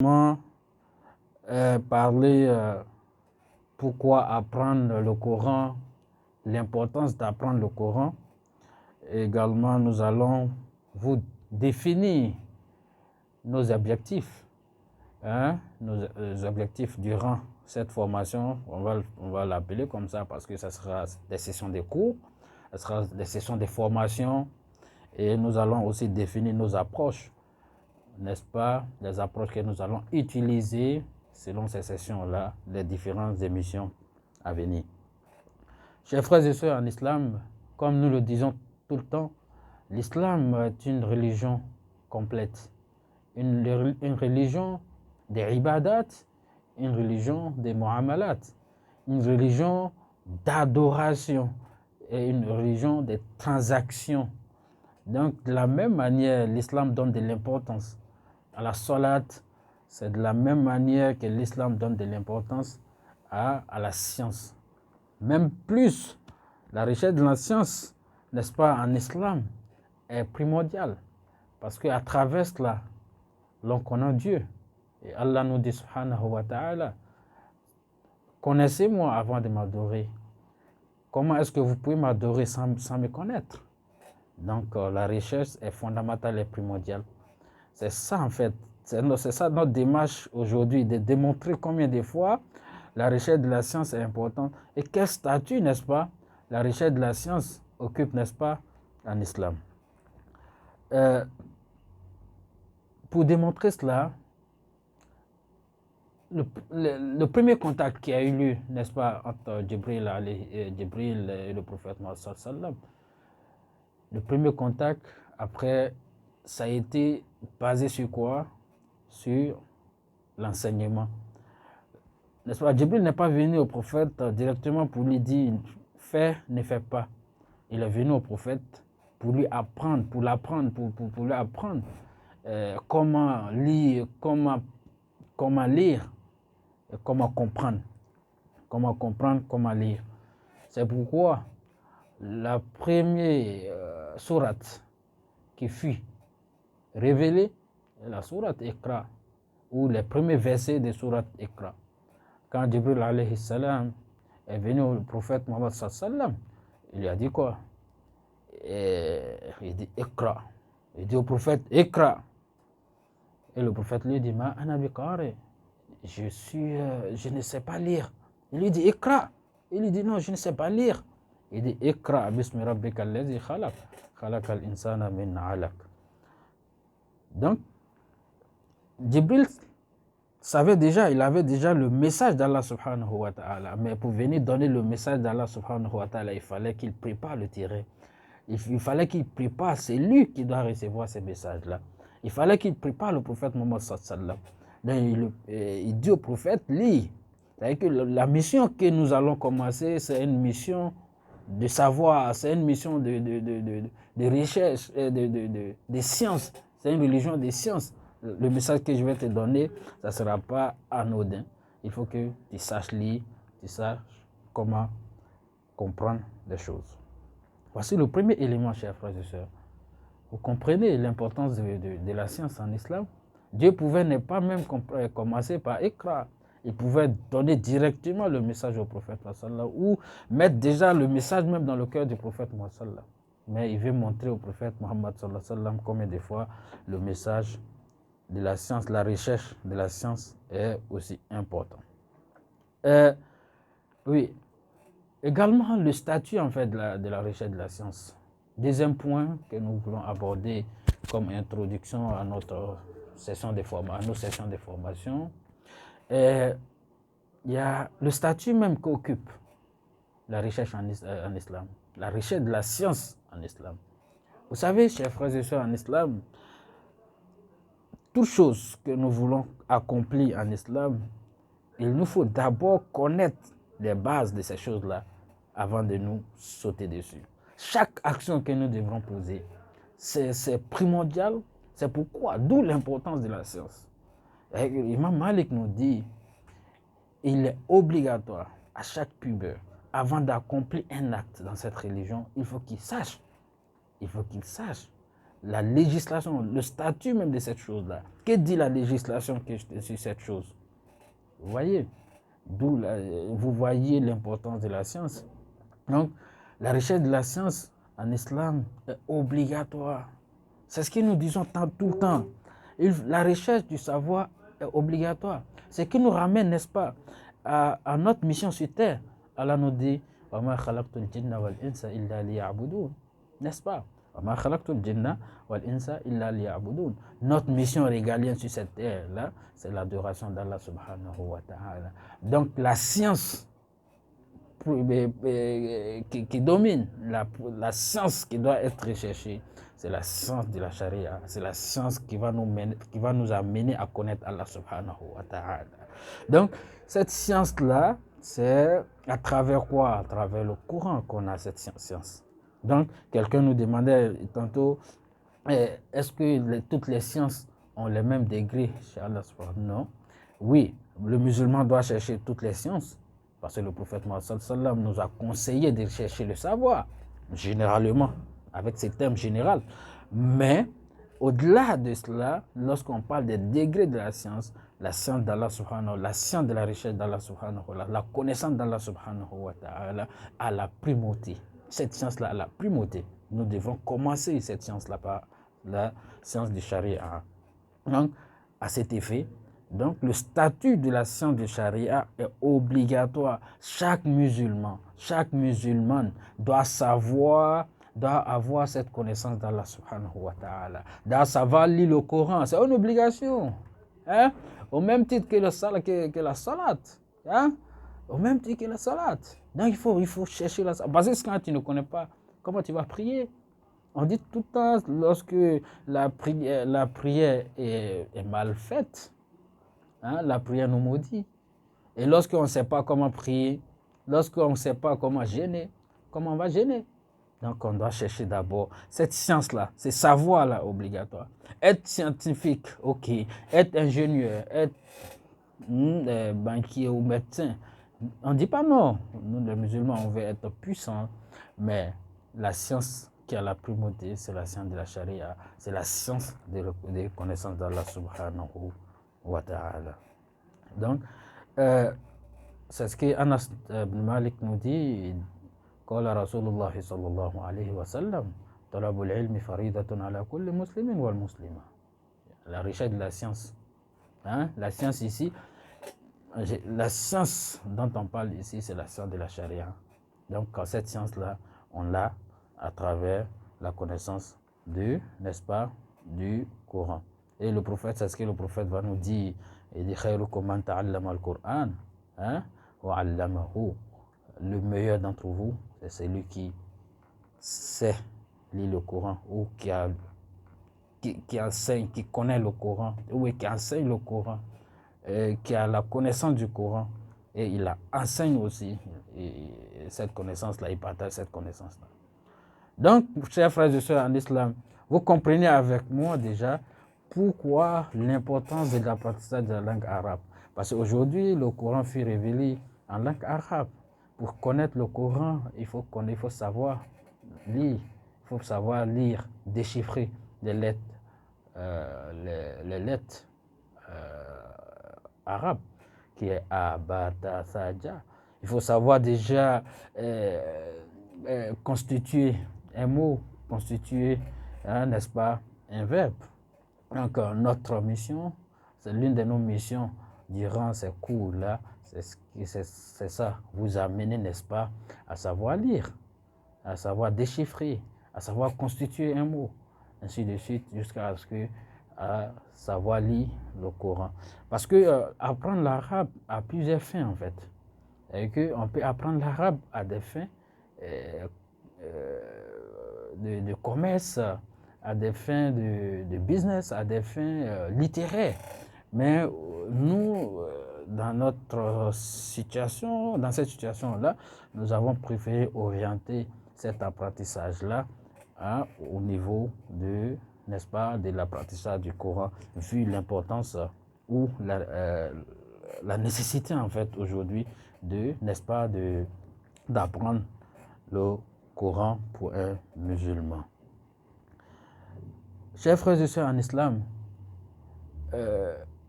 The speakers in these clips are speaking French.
Comment parler pourquoi apprendre le Coran, l'importance d'apprendre le Coran. Également, nous allons vous définir nos objectifs, nos objectifs durant cette formation. On va l'appeler comme ça parce que ce sera des sessions de cours, ce sera des sessions de formation et nous allons aussi définir nos approches, n'est-ce pas, les approches que nous allons utiliser selon ces sessions-là, les différentes émissions à venir. Chers frères et sœurs en islam, comme nous le disons tout le temps, l'islam est une religion complète, une religion des ibadat, une religion des muamalat, une religion d'adoration et une religion des transactions. Donc, de la même manière, l'islam donne de l'importance à la salat, c'est de la même manière que l'islam donne de l'importance à la science. Même plus, la richesse de la science, n'est-ce pas, en islam, est primordiale. Parce qu'à travers cela, l'on connaît Dieu. Et Allah nous dit, subhanahu wa ta'ala, connaissez-moi avant de m'adorer. Comment est-ce que vous pouvez m'adorer sans me connaître? Donc, la richesse est fondamentale et primordiale. C'est ça, en fait. C'est ça notre démarche aujourd'hui, de démontrer combien de fois la richesse de la science est importante et quel statut, n'est-ce pas, la richesse de la science occupe, n'est-ce pas, en islam. Pour démontrer cela, le premier contact qui a eu lieu, n'est-ce pas, entre Jibril et le prophète Mohammed sallallahu alayhi wa sallam, le premier contact, après, ça a été basé sur quoi? Sur l'enseignement. N'est-ce pas? Jibril n'est pas venu au prophète directement pour lui dire fais, ne fais pas. Il est venu au prophète pour lui apprendre, pour lui apprendre comment lire, comment lire et comment comprendre. Comment comprendre, comment lire. C'est pourquoi la première sourate qui fut révélée est la sourate Iqra, ou les premiers versets de sourate Iqra. Quand Jibril alayhi salam est venu au prophète Mohammed sallam, il lui a dit quoi? Il dit Iqra. Il dit au prophète Iqra. Et le prophète lui dit Ma ana biqari. Je ne sais pas lire. Il lui dit Iqra. Il lui dit non, je ne sais pas lire. Il dit Iqra bismi rabbika allazi khalaq. Khalaqal insana min alaq. Donc, Jibril savait déjà, il avait déjà le message d'Allah subhanahu wa ta'ala. Mais pour venir donner le message d'Allah subhanahu wa ta'ala, il fallait qu'il prépare le terrain. Il fallait qu'il prépare, c'est lui qui doit recevoir ces messages-là. Il fallait qu'il prépare le prophète Mohammed sallallahu alayhi wa sallam. Il dit au prophète, lis. C'est-à-dire que la mission que nous allons commencer, c'est une mission de savoir, c'est une mission de recherche, de sciences. C'est une religion des sciences. Le message que je vais te donner, ça ne sera pas anodin. Il faut que tu saches lire, tu saches comment comprendre les choses. Voici le premier élément, chers frères et sœurs. Vous comprenez l'importance de la science en islam? Dieu pouvait ne pas même commencer par Iqra. Il pouvait donner directement le message au prophète ou mettre déjà le message même dans le cœur du prophète. Mais il veut montrer au prophète Mohammed combien de fois le message de la science, la recherche de la science est aussi important. Oui, également le statut en fait de la recherche de la science. Deuxième point que nous voulons aborder comme introduction à notre session de formation, à nos sessions de formation, il y a le statut même qu'occupe la recherche en islam, la recherche de la science en islam. Vous savez, chers frères et sœurs en islam, toute chose que nous voulons accomplir en islam, il nous faut d'abord connaître les bases de ces choses-là avant de nous sauter dessus. Chaque action que nous devrons poser, c'est primordial. C'est pourquoi, d'où l'importance de la science. Imam Malik nous dit, il est obligatoire à chaque pubère, avant d'accomplir un acte dans cette religion, il faut qu'il sache la législation, le statut même de cette chose-là. Que dit la législation sur cette chose? Vous voyez? Vous voyez l'importance de la science. Donc, la recherche de la science en islam est obligatoire. C'est ce que nous disons tout le temps. La recherche du savoir est obligatoire. Ce qui nous ramène, n'est-ce pas, à notre mission sur terre. Allah nous dit, n'est-ce pas? Notre mission régalienne sur cette terre-là, c'est l'adoration d'Allah subhanahu wa ta'ala. Donc la science qui domine, la science qui doit être recherchée, c'est la science de la charia. C'est la science qui va nous amener à connaître Allah subhanahu wa ta'ala. Donc cette science-là, c'est à travers quoi? À travers le Coran qu'on a cette science. Donc, quelqu'un nous demandait tantôt, est-ce que toutes les sciences ont les mêmes degrés chez Allah? Non. Oui, le musulman doit chercher toutes les sciences, parce que le prophète Mohammed nous a conseillé de chercher le savoir, généralement, avec ces termes généraux. Mais, au-delà de cela, lorsqu'on parle des degrés de la science d'Allah subhanahu wa ta'ala, la science de la recherche d'Allah subhanahu wa ta'ala, la connaissance d'Allah subhanahu wa ta'ala a la primauté. Cette science-là a la primauté. Nous devons commencer cette science-là par la science du charia. Donc, à cet effet, donc, le statut de la science du charia est obligatoire. Chaque musulman, chaque musulmane doit avoir cette connaissance d'Allah subhanahu wa ta'ala. Doit savoir lire le Coran. C'est une obligation. Hein? Au même titre que la salat. Hein? Au même titre que la salat. Donc il faut chercher la salat. Parce que quand tu ne connais pas, comment tu vas prier? On dit tout le temps, lorsque la prière est mal faite, hein, la prière nous maudit. Et lorsqu'on ne sait pas comment prier, lorsqu'on ne sait pas comment gêner, comment on va gêner? Donc on doit chercher d'abord cette science-là, ce savoir-là obligatoire. Être scientifique, ok. Être ingénieur, être banquier ou médecin. On ne dit pas non. Nous, les musulmans, on veut être puissants, mais la science qui a la primauté, c'est la science de la charia, c'est la science des connaissances d'Allah subhanahu wa ta'ala. Donc, c'est ce que Anas ibn Malik nous dit. قال رسول الله صلى الله عليه وسلم طلب العلم فريضة على كل مسلم والمسلمة. La recherche de la science. Hein? La science ici, la science dont on parle ici, c'est la science de la charia. Donc, cette science-là, on l'a à travers la connaissance n'est-ce pas, du Coran. Et le prophète, c'est ce que le prophète va nous dire. Il dit khayrukum man ta'allama al-Qur'an wa 'allamahu. Le meilleur d'entre vous, c'est celui qui sait lire le Coran ou qui enseigne, qui connaît le Coran, ou qui enseigne le Coran, qui a la connaissance du Coran, et il la enseigne aussi. Et cette connaissance-là, il partage cette connaissance-là. Donc, chers frères et sœurs en islam, vous comprenez avec moi déjà pourquoi l'importance de l'apprentissage de la langue arabe. Parce qu'aujourd'hui, le Coran fut révélé en langue arabe. Pour connaître le Coran, il faut savoir lire. Il faut savoir lire, déchiffrer les lettres, arabes, qui est Abata Saja. Il faut savoir déjà constituer un mot, constituer, n'est-ce pas, un verbe. Donc, notre mission, c'est l'une de nos missions durant ces cours-là, c'est ça, vous amener, n'est-ce pas, à savoir lire, à savoir déchiffrer, à savoir constituer un mot, ainsi de suite, jusqu'à ce que à savoir lire le Coran. Parce que apprendre l'arabe a plusieurs fins, en fait. Et qu'on peut apprendre l'arabe à des fins de commerce, à des fins de business, à des fins littéraires. Mais nous, dans cette situation-là, nous avons préféré orienter cet apprentissage-là au niveau n'est-ce pas, de l'apprentissage du Coran, vu l'importance ou la nécessité, en fait, aujourd'hui, n'est-ce pas, d'apprendre le Coran pour un musulman. Chers frères et sœurs en islam,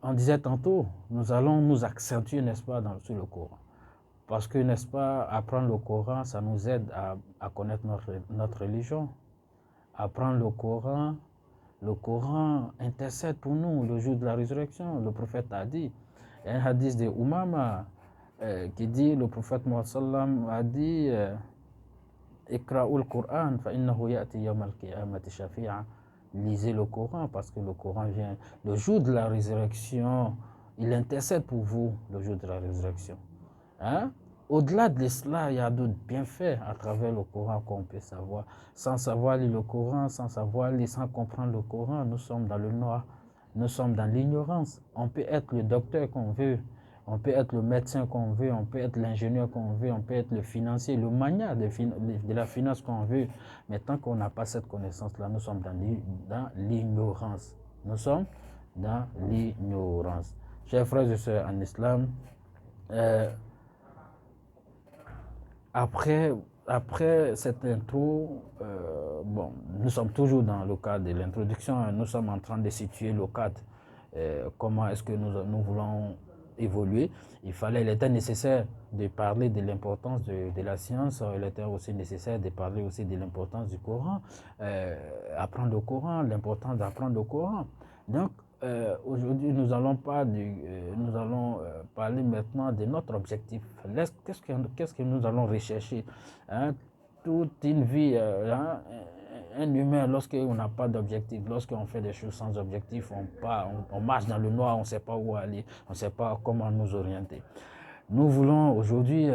on disait tantôt, nous allons nous accentuer, n'est-ce pas, sur le Coran. Parce que, n'est-ce pas, apprendre le Coran, ça nous aide à connaître notre religion. Apprendre le Coran intercède pour nous le jour de la résurrection. Le prophète a dit, il y a un hadith de Umama qui dit, le prophète Muhammad a dit, Ikra'ul Qur'an, fa innahu ya'ti yawm al-qiyamati shafi'a. Lisez le Coran parce que le Coran vient le jour de la résurrection. Il intercède pour vous le jour de la résurrection. Hein? Au-delà de cela, il y a d'autres bienfaits à travers le Coran qu'on peut savoir. Sans savoir lire le Coran, sans comprendre le Coran, nous sommes dans le noir, nous sommes dans l'ignorance. On peut être le docteur qu'on veut, on peut être le médecin qu'on veut, on peut être l'ingénieur qu'on veut, on peut être le financier, le magnat de la finance qu'on veut. Mais tant qu'on n'a pas cette connaissance-là, nous sommes dans l'ignorance. Nous sommes dans l'ignorance. Chers frères et sœurs en islam, après cette intro, bon, nous sommes toujours dans le cadre de l'introduction, nous sommes en train de situer le cadre, comment est-ce que nous voulons évoluer. Il était nécessaire de parler de l'importance de la science, il était aussi nécessaire de parler aussi de l'importance du Coran, apprendre le Coran, l'importance d'apprendre le Coran. Donc, aujourd'hui, nous allons parler maintenant de notre objectif. Qu'est-ce que nous allons rechercher? Hein? Toute une vie, un humain, lorsqu'on n'a pas d'objectif, lorsqu'on fait des choses sans objectif, on marche dans le noir, on ne sait pas où aller, on ne sait pas comment nous orienter. Nous voulons aujourd'hui,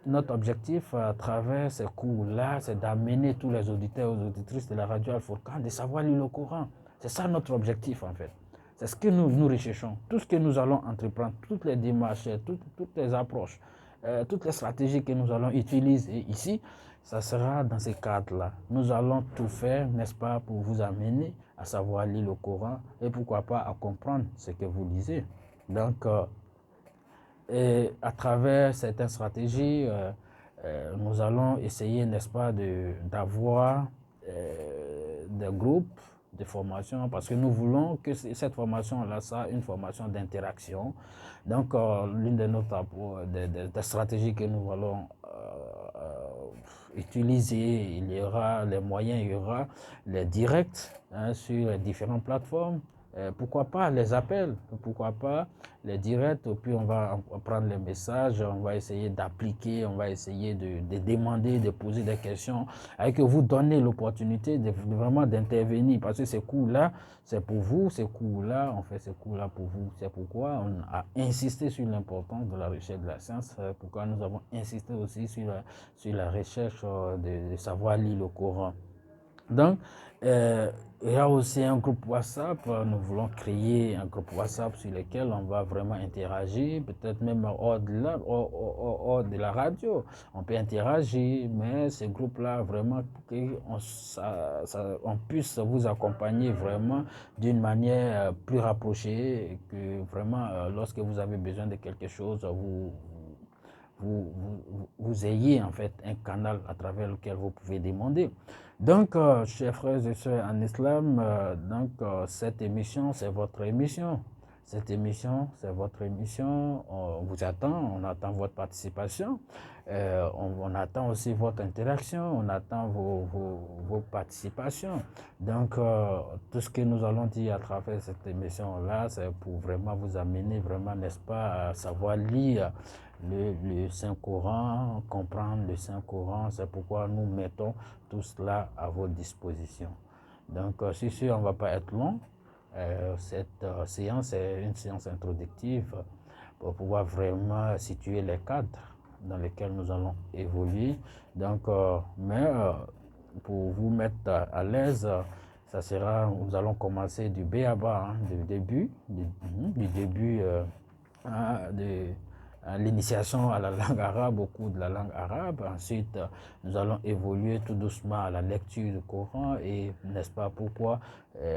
notre objectif à travers ces cours-là, c'est d'amener tous les auditeurs et auditrices de la radio Al-Furqan de savoir lire le Coran. C'est ça notre objectif en fait. C'est ce que nous recherchons. Tout ce que nous allons entreprendre, toutes les démarches, toutes les approches, toutes les stratégies que nous allons utiliser ici, ça sera dans ces cadres-là. Nous allons tout faire, n'est-ce pas, pour vous amener à savoir lire le Coran et pourquoi pas à comprendre ce que vous lisez. Donc, et à travers certaines stratégies, nous allons essayer, n'est-ce pas, d'avoir des groupes de formation parce que nous voulons que cette formation-là soit une formation d'interaction. Donc, l'une de nos des stratégies que nous allons utiliser, il y aura les moyens, il y aura les directs sur les différentes plateformes. Pourquoi pas les appels, pourquoi pas les directs, puis on va prendre les messages, on va essayer d'appliquer, on va essayer de demander, de poser des questions, avec que vous donnez l'opportunité de vraiment d'intervenir, parce que ces cours-là, c'est pour vous, ces cours-là, on fait ces cours-là pour vous. C'est pourquoi on a insisté sur l'importance de la recherche de la science, pourquoi nous avons insisté aussi sur la recherche de savoir lire le Coran. Donc, il y a aussi un groupe WhatsApp. Nous voulons créer un groupe WhatsApp sur lequel on va vraiment interagir, peut-être même hors de la radio. On peut interagir, mais ce groupe-là, vraiment, on puisse vous accompagner vraiment d'une manière plus rapprochée, que vraiment, lorsque vous avez besoin de quelque chose, vous ayez en fait un canal à travers lequel vous pouvez demander. Donc, chers frères et sœurs en islam, cette émission, c'est votre émission. Cette émission, c'est votre émission. On vous attend, on attend votre participation. On attend aussi votre interaction, on attend vos participations. Donc, tout ce que nous allons dire à travers cette émission-là, c'est pour vraiment vous amener, vraiment, n'est-ce pas, à savoir lire le Saint-Coran, comprendre le Saint-Coran. C'est pourquoi nous mettons tout cela à votre disposition. Donc, c'est sûr, on ne va pas être long. Cette séance est une séance introductive pour pouvoir vraiment situer les cadres dans lesquels nous allons évoluer. Donc, pour vous mettre à l'aise, ça sera, nous allons commencer du B à bas, du début l'initiation à la langue arabe, au cours de la langue arabe. Ensuite, nous allons évoluer tout doucement à la lecture du Coran et, n'est-ce pas, pourquoi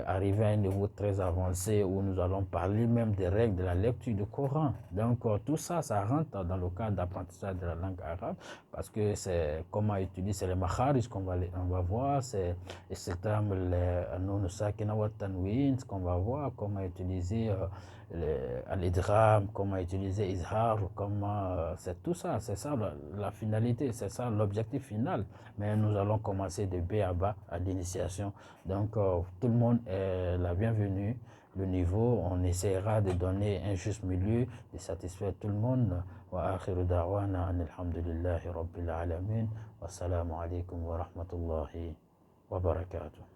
arriver à un niveau très avancé où nous allons parler même des règles de la lecture du Coran. Donc, tout ça, ça rentre dans le cadre d'apprentissage de la langue arabe parce que c'est comment utiliser, c'est les makharij qu'on va voir, c'est les noun sakina wa tanwin, qu'on va voir, comment utiliser l'idgham, comment utiliser izhar, comment c'est tout ça, c'est ça la finalité, c'est ça l'objectif final. Mais nous allons commencer de B à bas à l'initiation. Donc tout le monde est la bienvenue. Le niveau, on essaiera de donner un juste milieu, de satisfaire tout le monde. Wa akhiru da'wana alhamdulillahi rabbil alamin. Wassalamu alaikum wa rahmatullahi wa barakatuh.